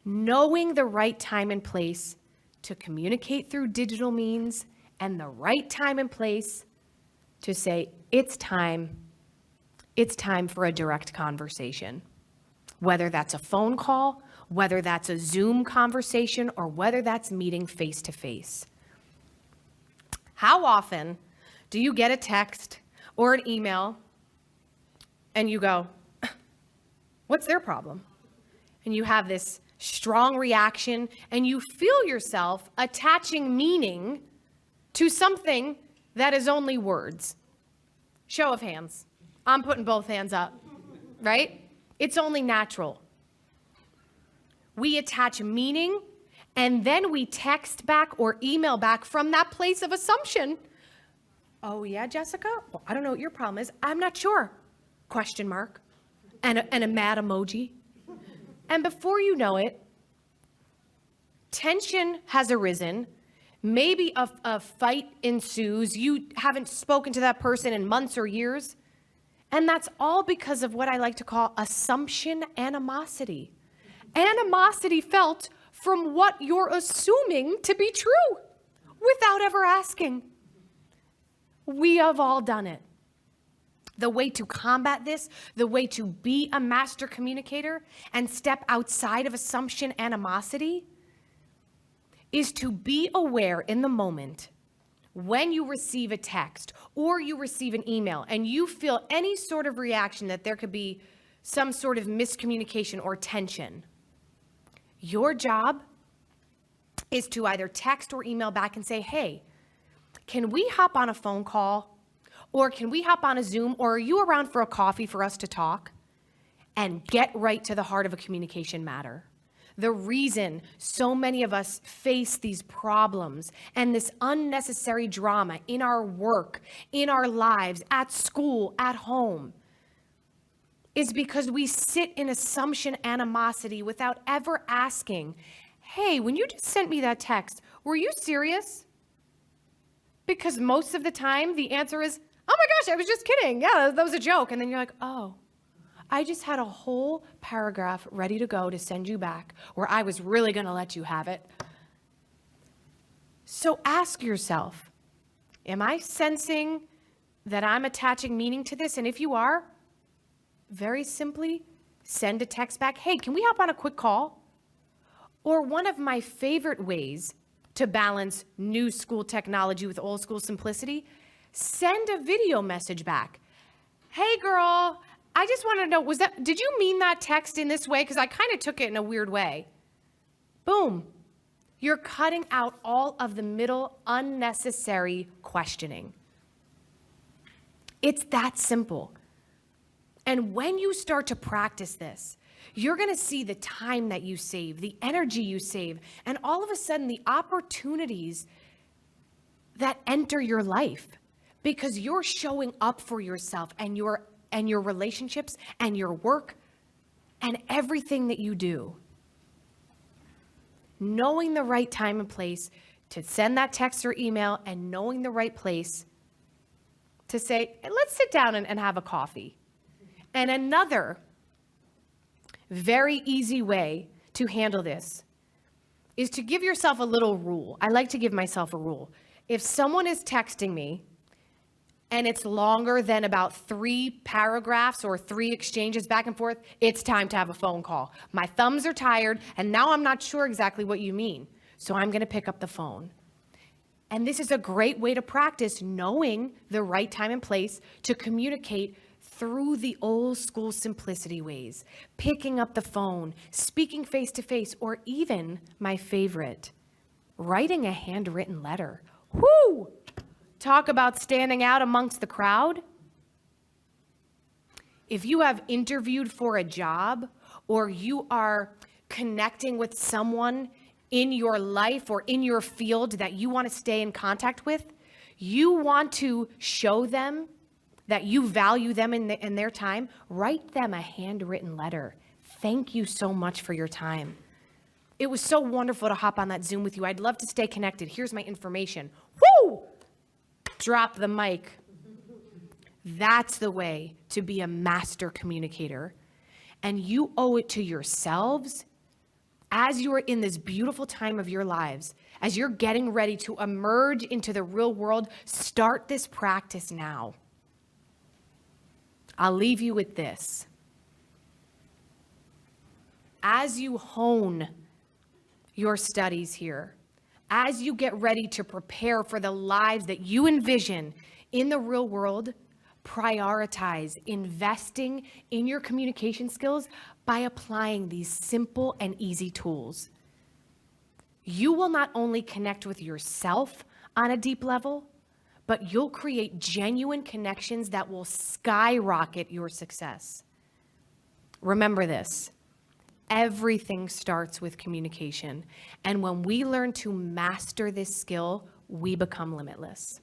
Knowing the right time and place to communicate through digital means and the right time and place to say, it's time for a direct conversation. Whether that's a phone call, whether that's a Zoom conversation, or whether that's meeting face to face. How often do you get a text or an email and you go, what's their problem? And you have this strong reaction and you feel yourself attaching meaning to something that is only words. Show of hands. I'm putting both hands up, right? It's only natural. We attach meaning and then we text back or email back from that place of assumption. Oh yeah, Jessica? Well, I don't know what your problem is. I'm not sure. Question mark. And a mad emoji. And before you know it, tension has arisen. Maybe a fight ensues. You haven't spoken to that person in months or years. And that's all because of what I like to call assumption animosity. Animosity felt from what you're assuming to be true without ever asking. We have all done it. The way to combat this, the way to be a master communicator and step outside of assumption animosity is to be aware in the moment when you receive a text or you receive an email and you feel any sort of reaction that there could be some sort of miscommunication or tension. Your job is to either text or email back and say, hey, can we hop on a phone call? Or can we hop on a Zoom? Or are you around for a coffee for us to talk? And get right to the heart of a communication matter. The reason so many of us face these problems and this unnecessary drama in our work, in our lives, at school, at home, is because we sit in assumption animosity without ever asking, hey, when you just sent me that text, were you serious? Because most of the time the answer is, oh my gosh, I was just kidding. Yeah, that was a joke. And then you're like, oh, I just had a whole paragraph ready to go to send you back where I was really going to let you have it. So ask yourself, am I sensing that I'm attaching meaning to this? And if you are, very simply send a text back. Hey, can we hop on a quick call? Or one of my favorite ways to balance new school technology with old school simplicity, send a video message back. Hey girl, I just want to know, did you mean that text in this way? Because I kind of took it in a weird way. Boom. You're cutting out all of the middle unnecessary questioning. It's that simple. And when you start to practice this, you're going to see the time that you save, the energy you save, and all of a sudden the opportunities that enter your life because you're showing up for yourself and your relationships and your work and everything that you do. Knowing the right time and place to send that text or email and knowing the right place to say, let's sit down and have a coffee. And another very easy way to handle this is to give yourself a little rule. I like to give myself a rule. If someone is texting me and it's longer than about 3 paragraphs or 3 exchanges back and forth, it's time to have a phone call. My thumbs are tired and now I'm not sure exactly what you mean. So I'm going to pick up the phone. And this is a great way to practice knowing the right time and place to communicate through the old school simplicity ways, picking up the phone, speaking face to face, or even my favorite, writing a handwritten letter. Whoo! Talk about standing out amongst the crowd. If you have interviewed for a job or you are connecting with someone in your life or in your field that you want to stay in contact with, you want to show them that you value them in their time, write them a handwritten letter. Thank you so much for your time. It was so wonderful to hop on that Zoom with you. I'd love to stay connected. Here's my information. Woo! Drop the mic. That's the way to be a master communicator. And you owe it to yourselves as you are in this beautiful time of your lives, as you're getting ready to emerge into the real world, start this practice now. I'll leave you with this. As you hone your studies here, as you get ready to prepare for the lives that you envision in the real world, prioritize investing in your communication skills by applying these simple and easy tools. You will not only connect with yourself on a deep level, but you'll create genuine connections that will skyrocket your success. Remember this. Everything starts with communication. And when we learn to master this skill, we become limitless.